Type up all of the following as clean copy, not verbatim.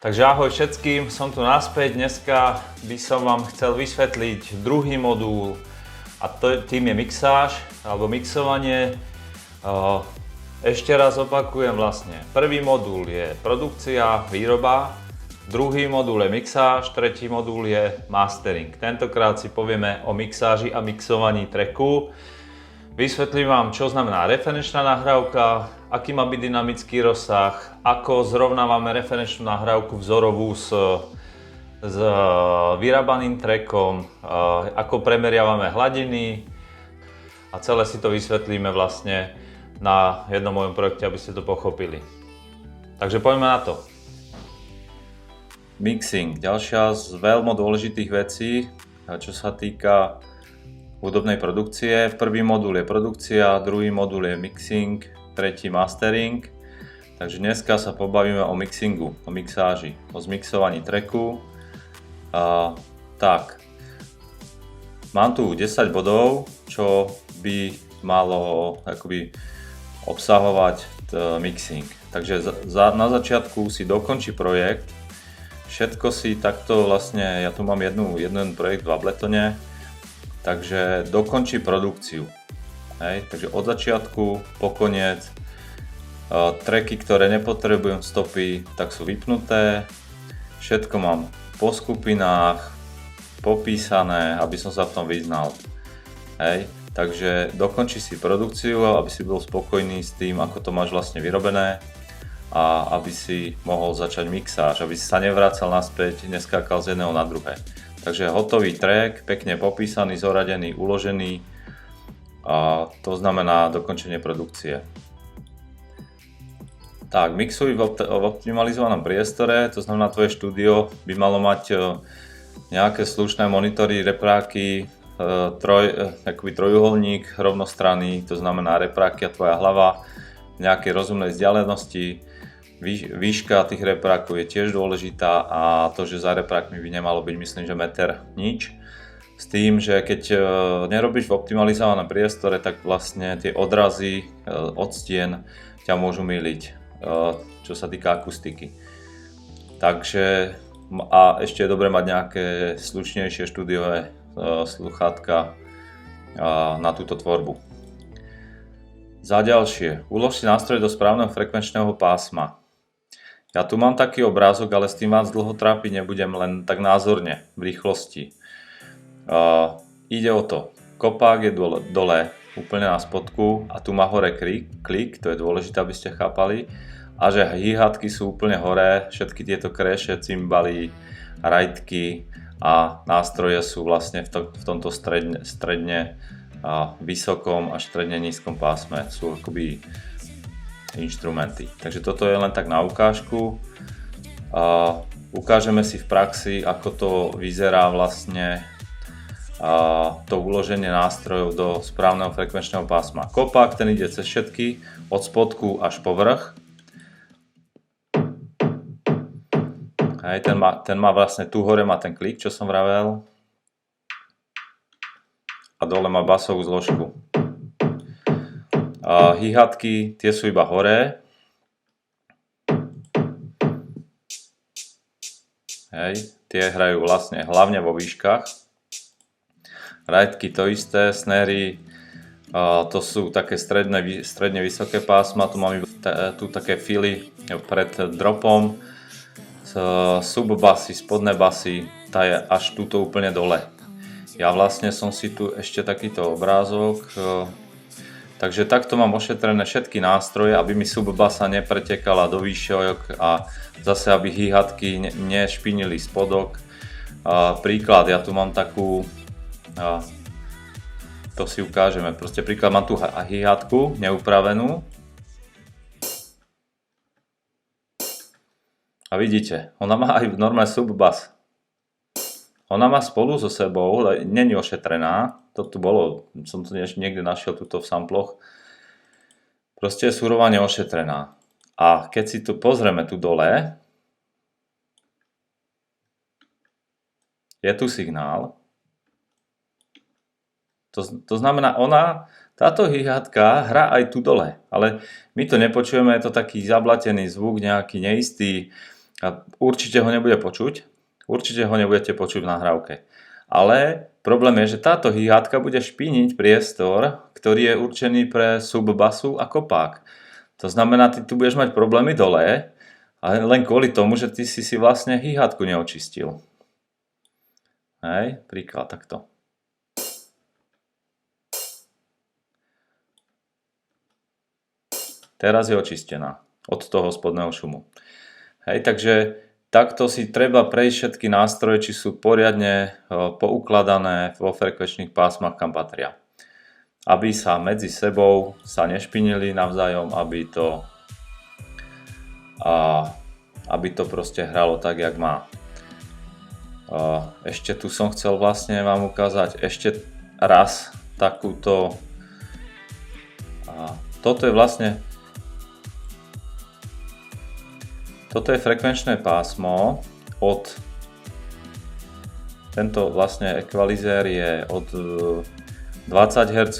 Takže ahoj všetkým, som tu naspäť. Dneska by som vám chcel vysvetliť druhý modul a tým je mixáž alebo mixovanie. Ešte raz opakujem vlastne. Prvý modul je produkcia, výroba, druhý modul je mixáž, tretí modul je mastering. Tentokrát si povieme o mixáži a mixovaní tracku. Vysvetlím vám, čo znamená referenčná nahrávka, aký má byť dynamický rozsah, ako zrovnávame referenčnú nahrávku vzorovú s vyrábaným trackom, ako premeriavame hladiny a celé si to vysvetlíme vlastne na jednom mojom projekte, aby ste to pochopili. Takže poďme na to. Mixing, ďalšia z veľmi dôležitých vecí, čo sa týka hudobnej produkcie. Prvý modul je produkcia, druhý modul je mixing, tretí mastering. Takže dneska sa pobavíme o mixingu, o mixáži, o zmixovaní tracku. Tak, mám tu 10 bodov, čo by malo akoby obsahovať mixing. Takže na začiatku si dokončí projekt, všetko si takto vlastne, ja tu mám jeden projekt v Abletone, takže dokončí produkciu. Hej, takže od začiatku po koniec tracky, ktoré nepotrebujem stopy, tak sú vypnuté. Všetko mám po skupinách popísané, aby som sa v tom vyznal. Hej, takže dokončí si produkciu, aby si bol spokojný s tým, ako to máš vlastne vyrobené a aby si mohol začať mixáž, aby si sa nevracal naspäť, neskákal z jedného na druhé. Takže hotový track, pekne popísaný, zoradený, uložený a to znamená dokončenie produkcie. Tak, mixuj v optimalizovanom priestore, to znamená tvoje štúdio by malo mať nejaké slušné monitory, repráky, trojuholník rovnostranný, to znamená repráky a tvoja hlava v nejakej rozumnej vzdialenosti. Výška tých reprákov je tiež dôležitá a to, že za reprákmi by nemalo byť, myslím, že meter nič. S tým, že keď nerobíš v optimalizovanom priestore, tak vlastne tie odrazy od stien ťa môžu myliť, čo sa týka akustiky. Takže a ešte je dobré mať nejaké slušnejšie štúdiové sluchátka na túto tvorbu. Za ďalšie, ulož si nástroj do správneho frekvenčného pásma. Ja tu mám taký obrázok, ale s tým vás dlho trápiť nebudem, len tak názorne, v rýchlosti. Ide o to, kopák je dole, úplne na spodku a tu má hore klik, to je dôležité, aby ste chápali. A že hi-hatky sú úplne hore, všetky tieto kréše, cymbaly, rajtky a nástroje sú vlastne v tomto stredne vysokom až stredne nízkom pásme, sú akoby inštrumenty. Takže toto je len tak na ukážku. Ukážeme si v praxi, ako to vyzerá vlastne to uloženie nástrojov do správneho frekvenčného pásma. Kopák, ten ide cez všetky, od spodku až po vrch. Hej, ten má vlastne, tu hore má ten klik, čo som vravel. A dole má basovú zložku. Hi-hatky, tie sú iba hore. Hej, tie hrajú vlastne hlavne vo výškach. Rajtky to isté, snary, to sú také stredne vysoké pásma, tu mám tu také fily pred dropom, subbasy, spodné basy, tá je až tuto úplne dole. Ja vlastne som si tu ešte takýto obrázok, takže takto mám ošetrené všetky nástroje, aby mi subbasa nepretekala do výšok a zase aby hi-hatky nešpinili spodok. Príklad, ja tu mám takú, to si ukážeme, proste príklad, mám tu hi-hatku neupravenú. A vidíte, ona má aj normálny subbas. Ona má spolu so sebou, ale není ošetrená, to tu bolo, som to niekde našiel tuto v samploch, proste je surová neošetrená. A keď si tu pozrieme tu dole, je tu signál, to znamená, táto hi-hatka hrá aj tu dole, ale my to nepočujeme, je to taký zablatený zvuk, nejaký neistý, A určite ho nebude počuť. Určite ho nebudete počuť v nahrávke. Ale problém je, že táto hýhatka bude špiniť priestor, ktorý je určený pre subbasu a kopák. To znamená, ty tu budeš mať problémy dole, ale len kvôli tomu, že ty si vlastne hýhatku neočistil. Hej, príklad takto. Teraz je očistená od toho spodného šumu. Hej, takže takto si treba prejsť všetky nástroje, či sú poriadne poukladané vo frekvenčných pásmach, kam patria. Aby sa medzi sebou sa nešpinili navzájom, aby to proste hralo tak, jak má. Ešte tu som chcel vlastne vám ukázať ešte raz takúto. Toto je frekvenčné pásmo tento vlastne ekvalizér je od 20 Hz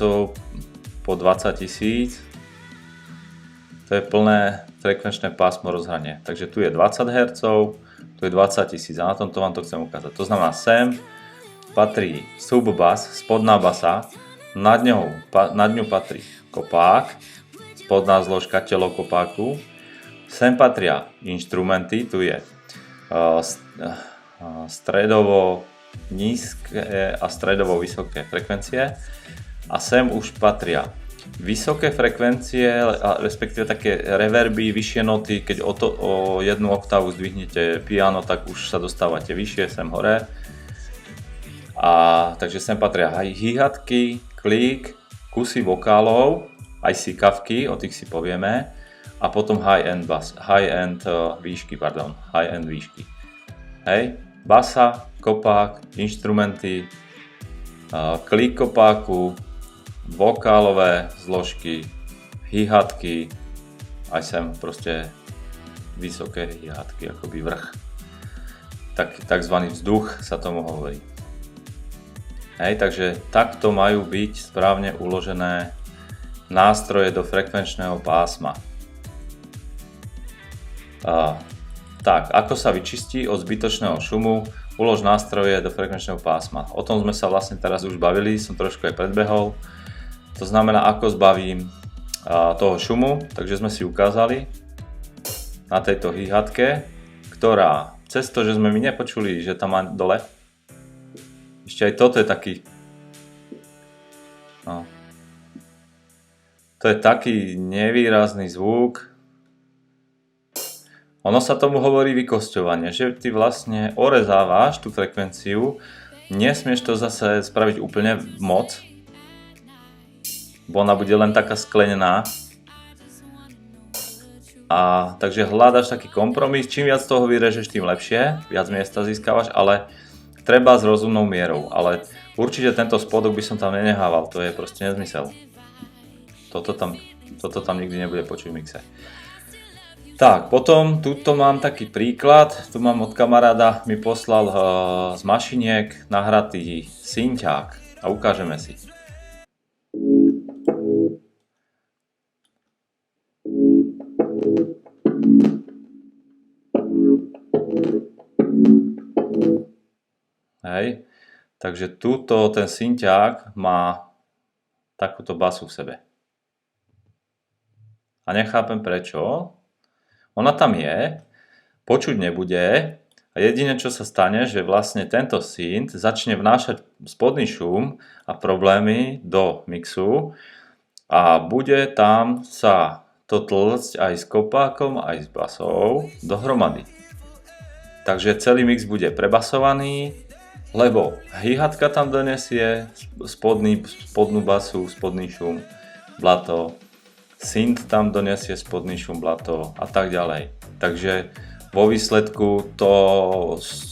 po 20 000. To je plné frekvenčné pásmo rozhranie. Takže tu je 20 Hz, tu je 20 000 a na tomto vám to chcem ukázať. To znamená, sem patrí subbas, spodná basa, nad ňou patrí kopák, spodná zložka, telo kopáku. Sem patria inštrumenty, tu je stredovo nízke a stredovo vysoké frekvencie a sem už patria vysoké frekvencie, respektíve také reverby, vyššie noty. Keď o jednu oktávu zdvihnete piano, tak už sa dostávate vyššie, sem hore. Takže sem patria aj hýhatky, klík, kusy vokálov, aj sikavky, o tých si povieme. A potom high-end výšky. Hej, basa, kopák, inštrumenty, klík kopáku, vokálové zložky, hýhatky, aj sem proste vysoké hýhatky, akoby vrch. Takzvaný vzduch sa tomu hovorí. Hej, takže takto majú byť správne uložené nástroje do frekvenčného pásma. Tak, ako sa vyčistí od zbytočného šumu, ulož nástroje do frekvenčného pásma. O tom sme sa vlastne teraz už bavili, som trošku aj predbehol. To znamená, ako zbavím toho šumu, takže sme si ukázali na tejto hýhatke, ktorá cez to, že sme my nepočuli, že tam má dole, ešte aj toto je taký, to je taký nevýrazný zvuk. Ono sa tomu hovorí vykosťovanie, že ty vlastne orezávaš tú frekvenciu, nesmieš to zase spraviť úplne moc, bo ona bude len taká sklenená. Takže hľadaš taký kompromis, čím viac toho vyrežeš, tým lepšie, viac miesta získavaš, ale treba s rozumnou mierou. Ale určite tento spodok by som tam nenehával, to je proste nezmysel. Toto tam nikdy nebude počuť v mixe. Tak, potom tuto mám taký príklad, tu mám od kamaráda, mi poslal z mašiniek nahratý synťák a ukážeme si. Hej, takže tuto ten synťák má takúto basu v sebe. A nechápem prečo. Ona tam je, počuť nebude a jediné, čo sa stane, že vlastne tento synth začne vnášať spodný šum a problémy do mixu a bude tam sa to tlcť aj s kopákom, aj s basou dohromady. Takže celý mix bude prebasovaný, lebo hýhatka tam donesie spodnú basu, spodný šum, blato, synth tam donesie spodný šum, blato a tak ďalej. Takže vo výsledku to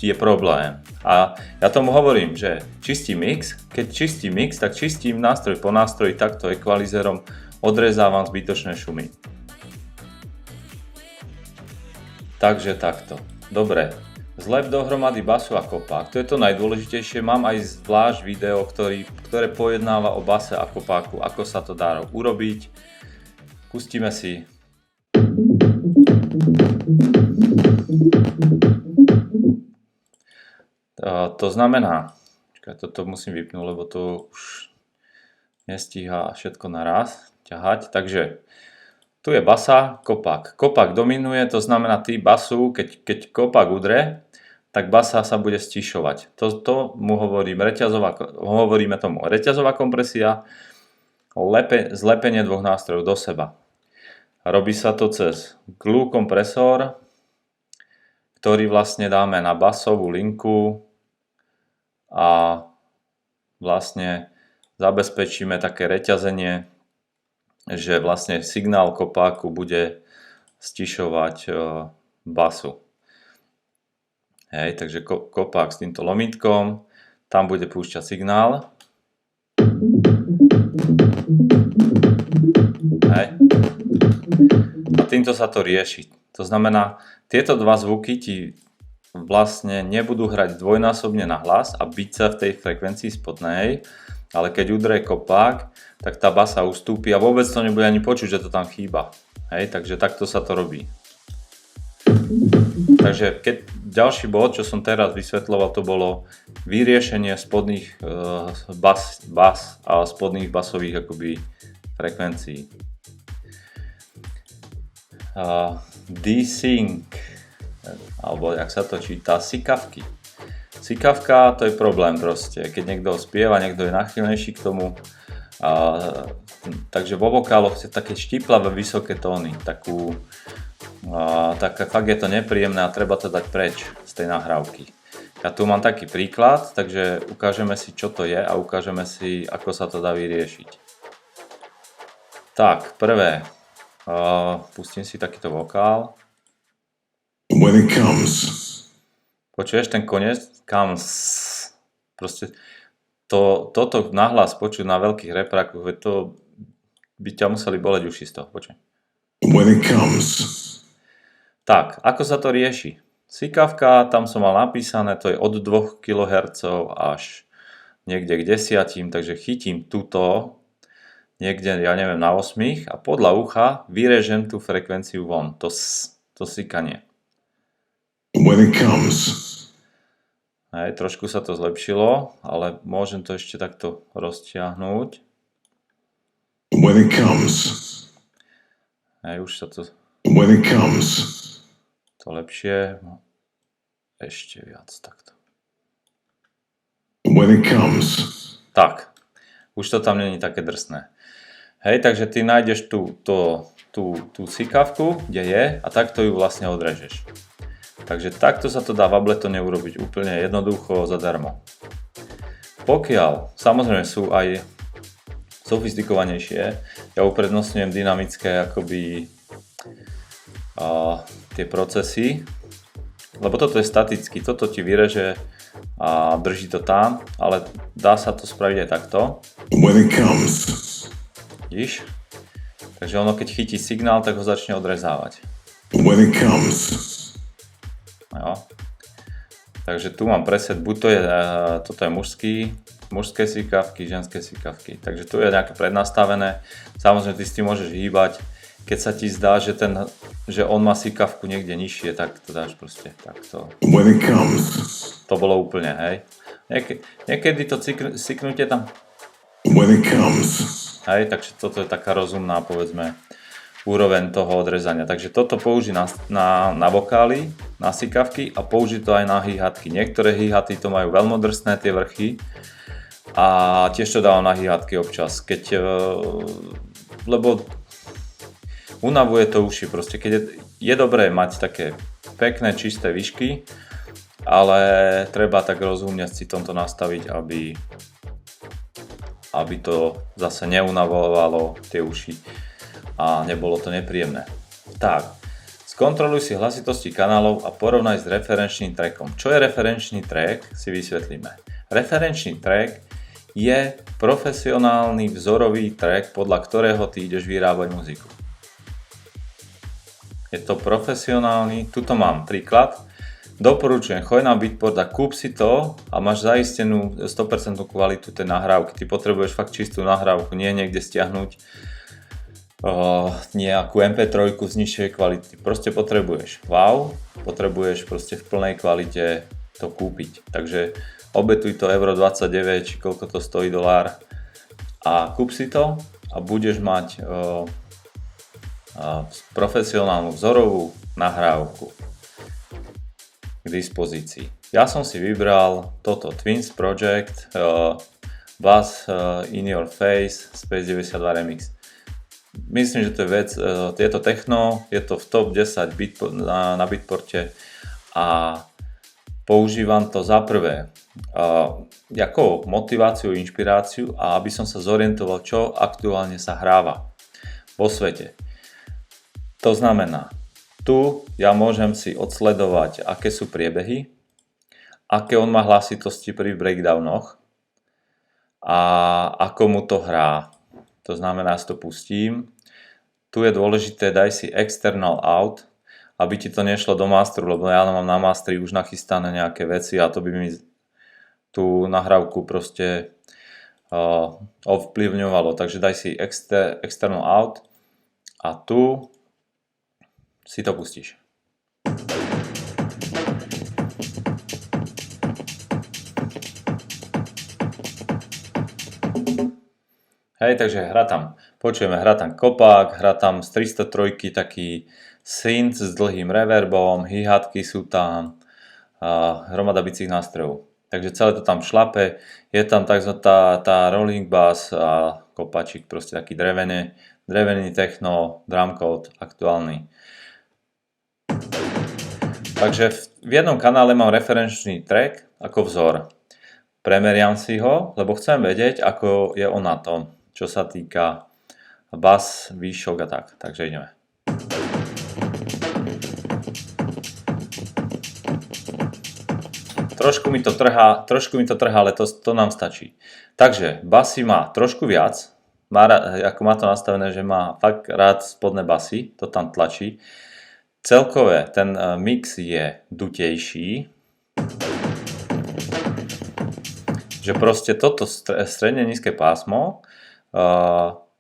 je problém. A ja tomu hovorím, že čistý mix, keď čistím mix, tak čistím nástroj po nástroji takto ekvalizérom, odrezávam zbytočné šumy. Takže takto. Dobre. Zlep dohromady basu a kopák, to je to najdôležitejšie. Mám aj zvlášť video, ktoré pojednáva o base a kopáku, ako sa to dá urobiť. Pustíme si. To znamená, toto musím vypnúť, lebo to už nestíha všetko naraz ťahať. Takže tu je basa, kopák. Kopák dominuje, to znamená ty basu, keď kopák udre, tak basa sa bude stišovať. To mu hovoríme tomu reťazová kompresia, zlepenie dvoch nástrojov do seba. Robí sa to cez glue kompresor, ktorý vlastne dáme na basovú linku a vlastne zabezpečíme také reťazenie, že vlastne signál kopáku bude stišovať basu. Hej, takže kopák s týmto lomítkom, tam bude púšťať signál. Hej. A týmto sa to rieši. To znamená, tieto dva zvuky ti vlastne nebudú hrať dvojnásobne na hlas a byť sa v tej frekvencii spodnej, ale keď udrie kopák, tak tá basa ustúpi a vôbec to nebude ani počuť, že to tam chýba. Hej, takže takto sa to robí. Takže ďalší bod, čo som teraz vysvetľoval, to bolo vyriešenie spodných bas a spodných basových akoby frekvencií. Desync, alebo jak sa to číta, sikavky. Sikavka, to je problém proste, keď niekto spieva, niekto je náchylnejší k tomu. Takže vo vokáloch je také štiplavé vysoké tóny, tak fakt je to nepríjemné a treba to dať preč z tej nahrávky. Ja tu mám taký príklad, takže ukážeme si, čo to je a ukážeme si, ako sa to dá vyriešiť. Tak, prvé, pustím si takýto vokál. When it comes. Počuješ ten koniec? Comes. Proste toto nahlas počuť na veľkých reprákoch, to by ťa museli boleť uši z toho. Počuj. When it comes. Tak, ako sa to rieši? Sikavka, tam som mal napísané, to je od 2 kHz až niekde k 10, takže chytím túto niekde, ja neviem, na 8 a podľa ucha vyrežem tú frekvenciu von, to sikanie. When it comes. Hej, trošku sa to zlepšilo, ale môžem to ešte takto roztiahnuť. When it comes. Hej, už sa to... When it comes. To lepšie. Ešte viac takto. When it comes. Tak, už to tam není také drsné. Hej, takže ty nájdeš tú sikavku, kde je, a takto ju vlastne odrežeš. Takže takto sa to dá v Abletone urobiť úplne jednoducho, zadarmo. Pokiaľ, samozrejme sú aj sofistikovanejšie, ja uprednostňujem dynamické akoby tie procesy, lebo toto je staticky, toto ti vyreže a drží to tam, ale dá sa to spraviť aj takto. When it comes. Vidíš? Takže ono keď chytí signál, tak ho začne odrezávať. When it comes. Jo. Takže tu mám preset, buď toto je mužské sikavky, ženské sikavky. Takže tu je nejaké prednastavené. Samozrejme ty s tým môžeš hýbať. Keď sa ti zdá, že on má sikavku niekde nižšie, tak to dáš proste takto. When it comes. To bolo úplne, hej. Niekedy to siknutie tam. When it comes. Hej, takže toto je taká rozumná, povedzme, úroveň toho odrezania. Takže toto použij na vokály, na sikavky a použij to aj na hi-hatky. Niektoré hi-haty to majú veľmi drsné, tie vrchy. A tiež to dávam na hi-hatky občas, lebo unavuje to uši, proste keď je dobré mať také pekné, čisté výšky, ale treba tak rozumne si tomto nastaviť, aby to zase neunavovalo tie uši a nebolo to nepríjemné. Tak, skontroluj si hlasitosti kanálov a porovnaj s referenčným trackom. Čo je referenčný track, si vysvetlíme. Referenčný track je profesionálny vzorový track, podľa ktorého ty ideš vyrábať muziku. Je to profesionálny, tuto mám príklad, doporučujem, choď na Beatport a kúp si to a máš zaistenú 100% kvalitu tej nahrávky. Ty potrebuješ fakt čistú nahrávku, nie niekde stiahnuť nejakú MP3 z nižšej kvality. Proste potrebuješ wow, potrebuješ proste v plnej kvalite to kúpiť. Takže obetuj to euro 29, či koľko to stojí dolár a kúp si to a budeš mať profesionálnu vzorovú nahrávku k dispozícii. Ja som si vybral toto Twins Project Bass In Your Face Space 92 Remix. Myslím, že to je vec, je to techno, je to v top 10 na Beatporte a používam to za prvé ako motiváciu, inšpiráciu a aby som sa zorientoval, čo aktuálne sa hráva vo svete. To znamená, tu ja môžem si odsledovať, aké sú priebehy, aké on má hlasitosti pri breakdownoch a ako mu to hrá. To znamená, ja si to pustím. Tu je dôležité, daj si external out, aby ti to nešlo do masteru, lebo ja mám na masteri už nachystané nejaké veci a to by mi tú nahrávku proste ovplyvňovalo. Takže daj si external out a tu si to pustíš. Hej, takže počujeme, hrá tam kopák, hrá tam z 303 taký synth s dlhým reverbom, hi-hatky sú tam, hromada bicích nástrojov. Takže celé to tam šlape, je tam tzv. tá rolling bass a kopačík, proste taký drevený techno, drumcode aktuálny. Takže v jednom kanále mám referenčný track ako vzor. Premeriam si ho, lebo chcem vedieť, ako je on na tom, čo sa týka bas, výšok a tak. Takže ideme. Trošku mi to trhá, ale to nám stačí. Takže basy má trošku viac, ako má to nastavené, že má fakt rád spodné basy, to tam tlačí. Celkové ten mix je dutejší, že proste toto stredne nízke pásmo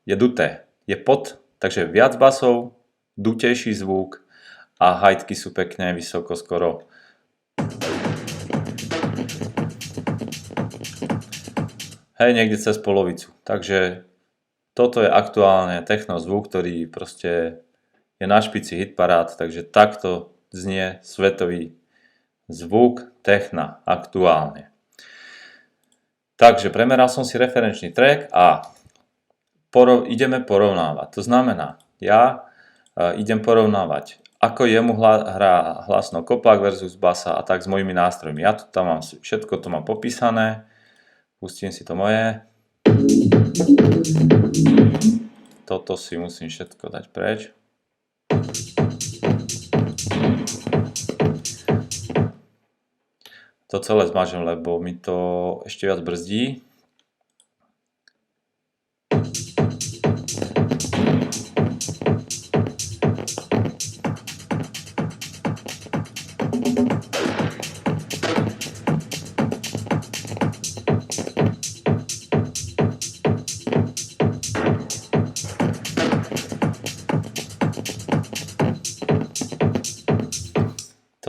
je duté, je pod, takže viac basov, dutejší zvuk a hightky sú pekne vysoko skoro. Hej, niekde cez polovicu. Takže toto je aktuálne techno zvuk, ktorý proste je na špici hitparád, takže takto znie svetový zvuk techna aktuálne. Takže premeral som si referenčný track a ideme porovnávať. To znamená, ja idem porovnávať, ako jemu hrá hlasno kopák versus basa a tak s mojimi nástrojmi. Ja tu tam mám všetko, to mám popísané. Pustím si to moje. Toto si musím všetko dať preč. To celé zmažem, lebo mi to ešte viac brzdí.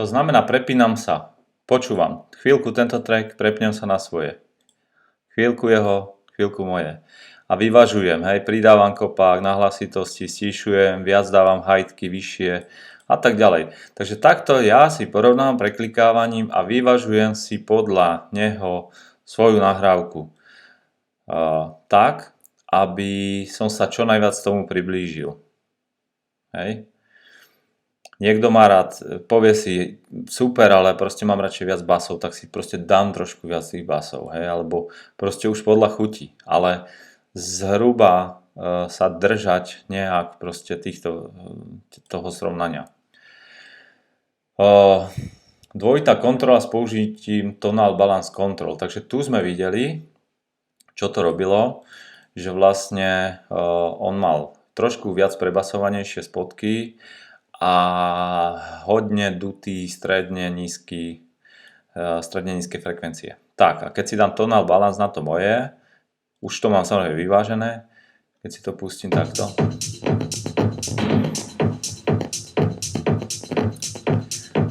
To znamená, prepínam sa, počúvam chvíľku tento track, prepnem sa na svoje. Chvíľku jeho, chvíľku moje. A vyvažujem, hej, pridávam kopák na hlasitosti, stíšujem, viac dávam hightky vyššie a tak ďalej. Takže takto ja si porovnám preklikávaním a vyvažujem si podľa neho svoju nahrávku. Tak, aby som sa čo najviac tomu priblížil. Hej. Niekto má rád, povie si super, ale proste mám radšej viac basov, tak si proste dám trošku viac tých basov, hej, alebo proste už podľa chuti, ale zhruba sa držať nejak proste toho srovnania. Dvojitá kontrola s použitím Tonal Balance Control, takže tu sme videli, čo to robilo, že vlastne on mal trošku viac prebasovanejšie spotky, a hodne dutý stredne nízke frekvencie. Tak, a keď si dám tonal balance na to moje, už to mám samozrejme vyvážené, keď si to pustím takto.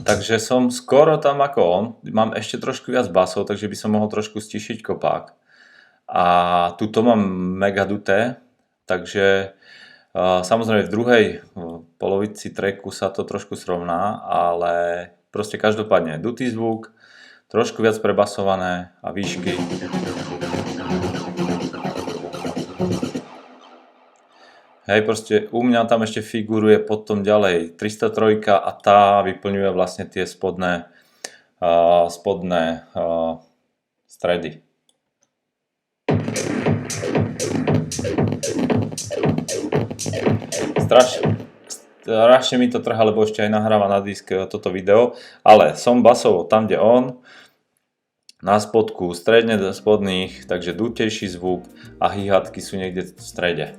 Takže som skoro tam ako on. Mám ešte trošku viac basov, takže by som mohol trošku stišiť kopák. A tuto mám mega duté, takže samozrejme v druhej polovici tracku sa to trošku srovná, ale proste každopádne dutý zvuk, trošku viac prebasované a výšky. Hej, proste u mňa tam ešte figuruje potom ďalej 303 a tá vyplňuje vlastne tie spodné stredy. Strašne mi to trhá, lebo ešte aj nahráva na disk toto video, ale som basovo tam, kde on, na spodku, stredne spodných, takže dutejší zvuk a hi-hatky sú niekde v strede.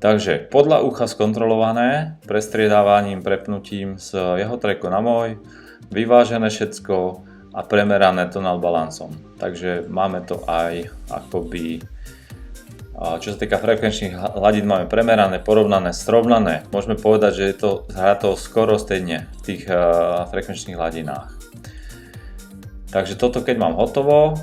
Takže podľa ucha skontrolované, prestriedávaním, prepnutím z jeho tracku na môj, vyvážené všetko a premerané tonal balansom. Takže máme to aj akoby, čo sa týka frekvenčných hladín, máme premerané, porovnané, srovnané. Môžeme povedať, že je to hrato skoro stejne v tých frekvenčných hladinách. Takže toto keď mám hotovo,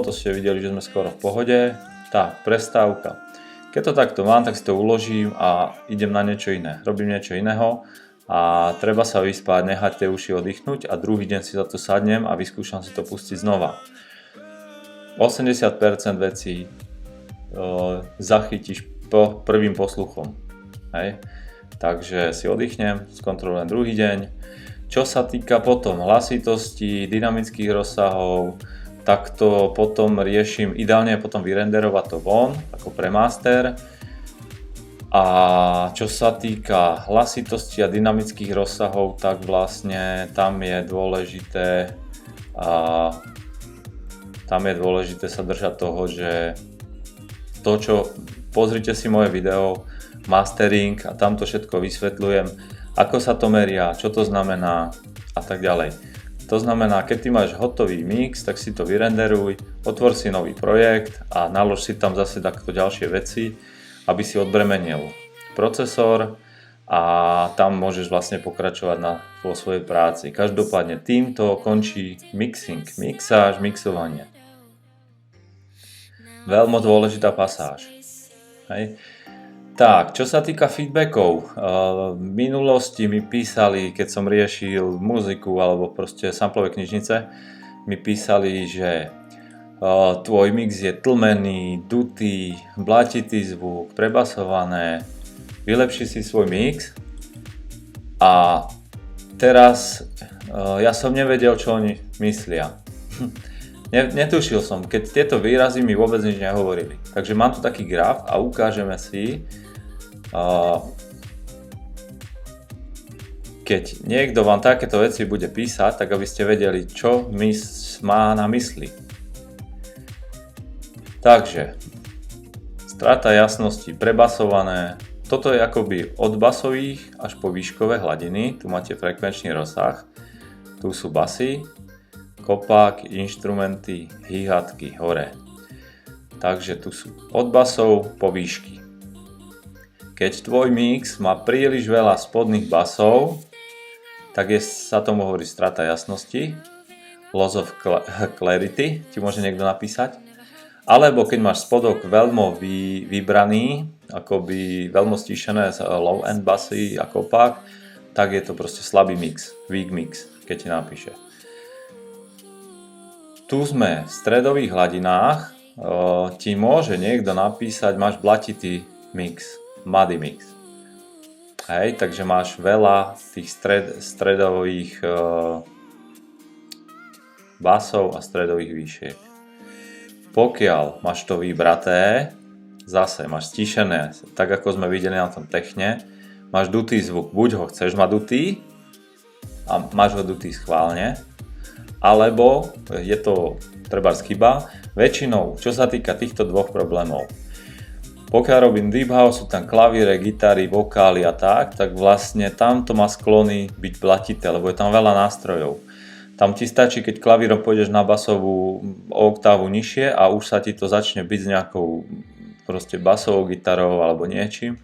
to ste videli, že sme skoro v pohode. Tak, prestávka. Keď to takto mám, tak si to uložím a idem na niečo iné. Robím niečo iného a treba sa vyspať, nechať tie uši oddychnúť a druhý deň si za to sadnem a vyskúšam si to pustiť znova. 80% vecí zachytíš prvým posluchom. Hej? Takže si oddychnem, skontrolujem druhý deň. Čo sa týka potom hlasitosti, dynamických rozsahov, tak to potom riešim, ideálne je potom vyrenderovať to von, ako pre master. A čo sa týka hlasitosti a dynamických rozsahov, tak vlastne tam je dôležité sa držať toho, že pozrite si moje video, mastering a tam to všetko vysvetľujem, ako sa to meria, čo to znamená a tak ďalej. To znamená, keď ty máš hotový mix, tak si to vyrenderuj, otvor si nový projekt a nalož si tam zase takto ďalšie veci, aby si odbremenil procesor a tam môžeš vlastne pokračovať vo svojej práci. Každopádne týmto končí mixáž, mixovanie. Veľmi dôležitá pasáž. Hej. Tak, čo sa týka feedbackov, v minulosti mi písali, keď som riešil muziku alebo proste samplové knižnice, mi písali, že tvoj mix je tlmený, dutý, blatitý zvuk, prebasované, vylepši si svoj mix. A teraz ja som nevedel, čo oni myslia. Netušil som, keď tieto výrazy mi vôbec nič nehovorili. Takže mám tu taký graf a ukážeme si, keď niekto vám takéto veci bude písať, tak aby ste vedeli, čo má na mysli. Takže, strata jasnosti, prebasované, toto je akoby od basových až po výškové hladiny, tu máte frekvenčný rozsah, tu sú basy, kopák, inštrumenty, hi-hatky hore. Takže tu sú od basov po výšky. Keď tvoj mix má príliš veľa spodných basov, tak sa tomu hovorí strata jasnosti, loss of clarity, ti môže niekto napísať. Alebo keď máš spodok veľmi vybraný, akoby veľmi stíšené low end basy a kopák, tak je to proste slabý mix, weak mix, keď ti napíše. Tu sme v stredových hladinách, ti môže niekto napísať, máš blatitý mix, muddy mix. Hej, takže máš veľa tých stredových basov a stredových výšiek. Pokiaľ máš to vybraté, zase máš stíšené, tak ako sme videli na tom techne, máš dutý zvuk, buď ho chceš mať dutý a máš ho dutý schválne, alebo je to trebárs chyba. Väčšinou, čo sa týka týchto dvoch problémov, pokiaľ robím deep house, sú tam klavíre, gitary, vokály a tak vlastne tam to má sklony byť blatité, lebo je tam veľa nástrojov. Tam ti stačí, keď klavírom pôjdeš na basovú oktávu nižšie a už sa ti to začne byť s nejakou proste basovou gitarou alebo niečím.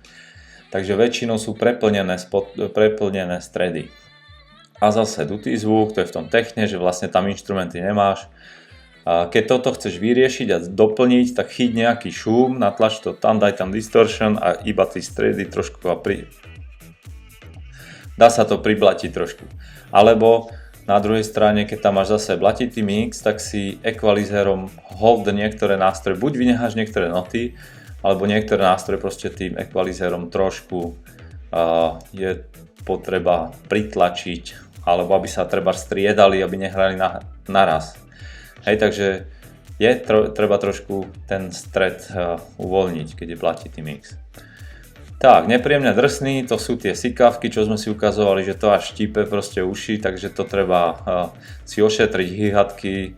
Takže väčšinou sú preplnené stredy. A zase dutý zvuk, to je v tom techne, že vlastne tam inštrumenty nemáš. A keď toto chceš vyriešiť a doplniť, tak chyť nejaký šum, natlač to tam, daj tam distortion a iba tie stredy trošku dá sa to priblatiť trošku. Alebo na druhej strane, keď tam máš zase blatitý mix, tak si equalizerom hold niektoré nástroje, buď vynecháš niektoré noty, alebo niektoré nástroje proste tým equalizerom trošku je potreba pritlačiť, alebo aby sa treba striedali, aby nehrali naraz. Hej, takže je treba trošku ten stred uvoľniť, keď je blatitý mix. Tak, nepríjemne drsný, to sú tie sikavky, čo sme si ukazovali, že to až štípe proste uši, takže to treba si ošetriť hi-hatky.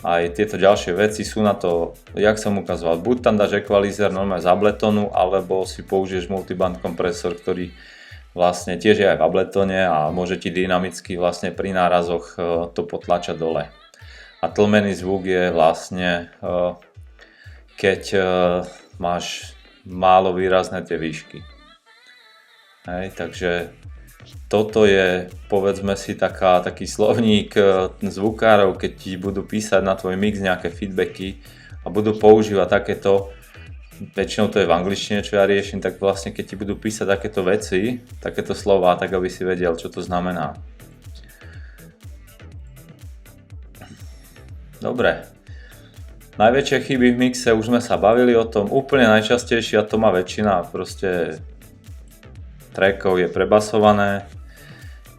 Aj tieto ďalšie veci sú na to, jak som ukazoval, buď tam dáš equalizer normálne z Abletonu, alebo si použiješ multiband kompresor, ktorý vlastne tiež je aj v Abletone a môže ti dynamicky vlastne pri nárazoch to potlačať dole. A tlmený zvuk je vlastne, keď máš málo výrazné tie výšky. Hej, takže toto je, povedzme si, taký slovník zvukárov, keď ti budú písať na tvoj mix nejaké feedbacky a budú používať takéto, väčšinou to je v angličtine, čo ja riešim, tak vlastne keď ti budú písať takéto veci, takéto slová, tak aby si vedel, čo to znamená. Dobre. Najväčšie chyby v mixe, už sme sa bavili o tom, úplne najčastejšie, a to má väčšina proste trackov, je prebasované.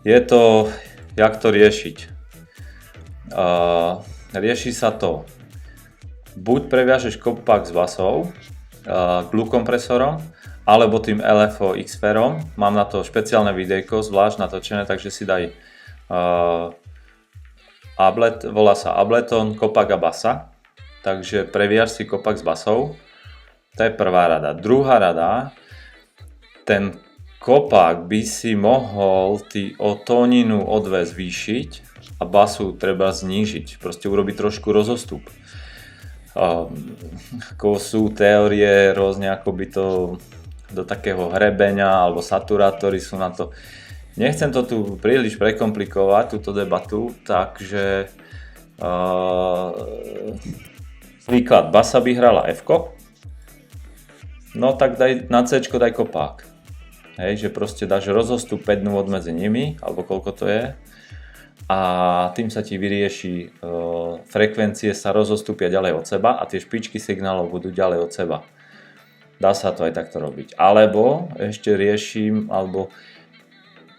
Je to, jak to riešiť. Rieši sa to, buď previažeš kopak s basou, glue kompresorom, alebo tým LFO X-Ferom. Mám na to špeciálne videjko, zvlášť natočené, takže si daj volá sa Ableton, kopak a basa. Takže previaž si kopak s basou. To je prvá rada. Druhá rada, ten kopak by si mohol o tóninu o 2 zvýšiť a basu treba znížiť. Proste urobiť trošku rozostup. Ako sú teórie rôzne, ako by to do takého hrebenia alebo saturátory sú na to. Nechcem to tu príliš prekomplikovať, túto debatu, takže príklad, basa by hrala F-ko, no tak daj na C-čko daj kopák. Hej, že proste dáš rozostup 5 nôd medzi nimi, alebo koľko to je, a tým sa ti vyrieši, frekvencie sa rozostupia ďalej od seba a tie špičky signálov budú ďalej od seba. Dá sa to aj takto robiť. Alebo ešte riešim, alebo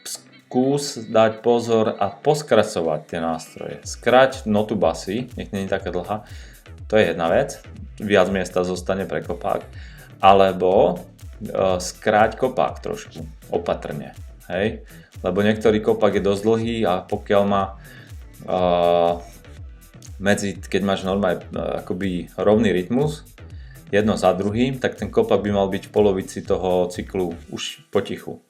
skús dať pozor a poskracovať tie nástroje. Skrať notu basy, nech nie je taká dlhá, to je jedna vec, viac miesta zostane pre kopák. Alebo skráť kopák trošku, opatrne, hej? Lebo niektorý kopák je dosť dlhý a pokiaľ má keď máš normálne akoby rovný rytmus, jedno za druhým, tak ten kopák by mal byť v polovici toho cyklu už potichu.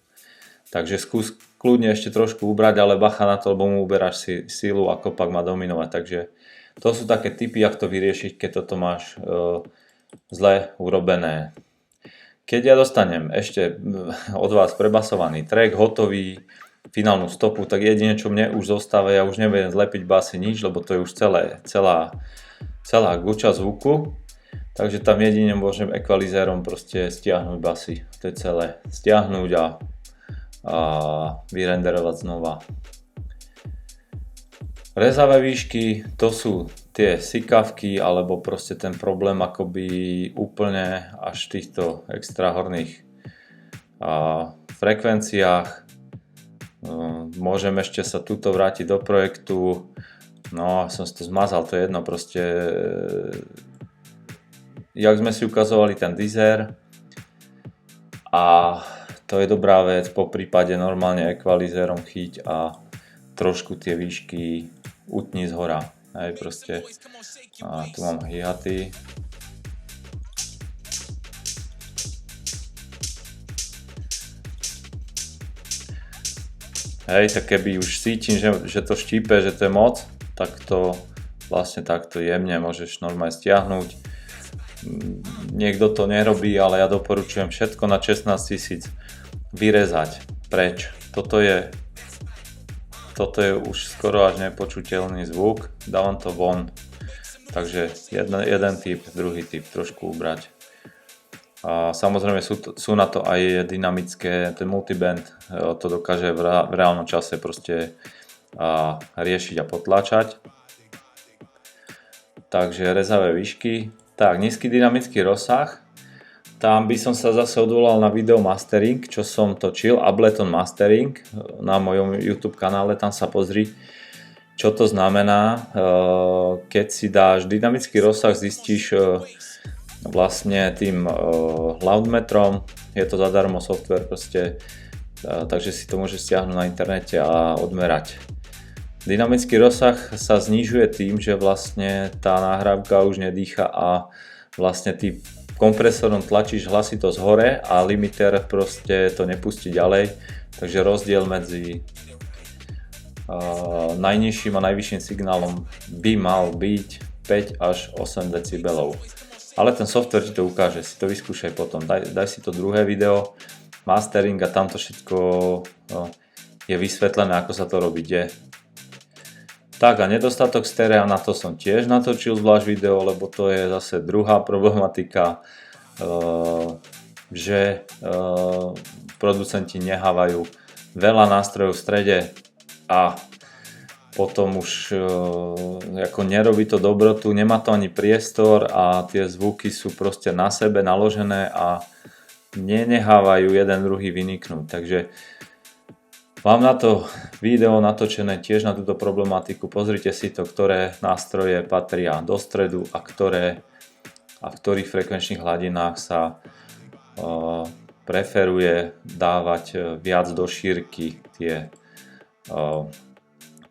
Takže skús kľudne ešte trošku ubrať, ale bacha na to, lebo mu uberáš sílu a kopak má dominovať. Takže to sú také tipy, jak to vyriešiť, keď toto máš zle urobené. Keď ja dostanem ešte od vás prebasovaný track, hotový, finálnu stopu, tak jedine, čo mne už zostáva, ja už nebudem zlepiť basy nič, lebo to je už celá guča zvuku. Takže tam jedine môžem equalizérom proste stiahnuť basy. To je celé. Stiahnuť a vyrenderovať znova. Rezavé výšky, to sú tie sikavky, alebo proste ten problém akoby úplne až v týchto extra horných frekvenciách. Môžem ešte sa tuto vrátiť do projektu, no som si to zmazal, to je jedno, proste jak sme si ukazovali ten dizer a to je dobrá vec, po prípade normálne equalizérom chyť a trošku tie výšky utni z hora. Hej, proste. A tu mám hi-haty. Hej, tak keby už cítim, že to štípe, že to je moc, tak to vlastne takto jemne môžeš normálne stiahnuť. Niekto to nerobí, ale ja doporučujem všetko na 16 000 vyrezať preč. Toto je toto je už skoro až nepočuteľný zvuk, dávam to von. Takže jeden typ, druhý typ trošku ubrať. A samozrejme sú na to aj dynamické, ten multiband to dokáže v reálnom čase proste riešiť a potláčať. Takže rezavé výšky. Tak, nízky dynamický rozsah. Tam by som sa zase odvolal na video mastering, čo som točil, Ableton Mastering na mojom YouTube kanále, tam sa pozri, čo to znamená. Keď si dáš dynamický rozsah, zistíš vlastne tým Loudmetrom, je to zadarmo software proste, takže si to môžeš stiahnuť na internete a odmerať. Dynamický rozsah sa znižuje tým, že vlastne tá nahrávka už nedýcha a vlastne ty kompresorom tlačíš hlasitosť hore a limiter proste to nepustí ďalej, takže rozdiel medzi najnižším a najvyšším signálom by mal byť 5 až 8 decibelov. Ale ten software ti to ukáže, si to vyskúšaj potom, daj si to druhé video, mastering a tam to všetko je vysvetlené, ako sa to robí, kde. Tak a nedostatok sterea, na to som tiež natočil zvlášť video, lebo to je zase druhá problematika, že producenti nehávajú veľa nástrojov v strede a potom už ako nerobí to dobrotu, nemá to ani priestor a tie zvuky sú proste na sebe naložené a nenehávajú jeden druhý vyniknúť. Takže mám na to video natočené tiež na túto problematiku, pozrite si to, ktoré nástroje patria do stredu a v ktorých frekvenčných hladinách sa preferuje dávať viac do šírky tie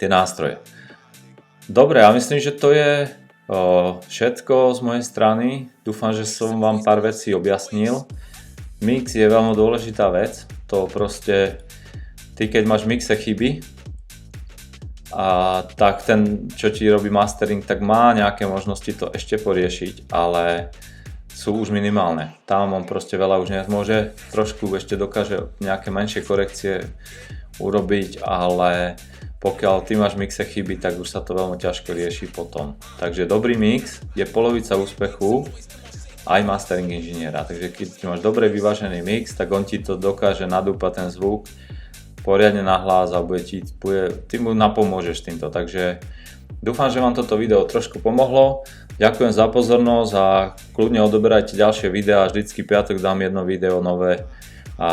nástroje. Dobre, ja myslím, že to je všetko z mojej strany. Dúfam, že som vám pár vecí objasnil. Mix je veľmi dôležitá vec, to proste ty keď máš v mixe chyby, tak ten, čo ti robí mastering, tak má nejaké možnosti to ešte poriešiť, ale sú už minimálne. Tam on proste veľa už nemôže, trošku ešte dokáže nejaké menšie korekcie urobiť, ale pokiaľ ty máš v mixe chyby, tak už sa to veľmi ťažko rieši potom. Takže dobrý mix je polovica úspechu aj mastering inžiniera. Takže keď máš dobre vyvážený mix, tak on ti to dokáže nadúpať ten zvuk poriadne nahlas a ty mu napomôžeš týmto. Takže dúfam, že vám toto video trošku pomohlo. Ďakujem za pozornosť a kľudne odoberajte ďalšie videá. Vždycky piatok dám jedno video nové a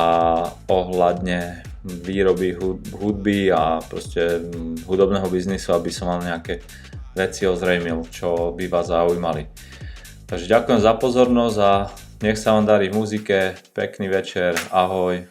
ohľadne výroby hudby a proste hudobného biznisu, aby som vám nejaké veci ozrejmil, čo by vás zaujímali. Takže ďakujem za pozornosť a nech sa vám darí v muzike, pekný večer, ahoj.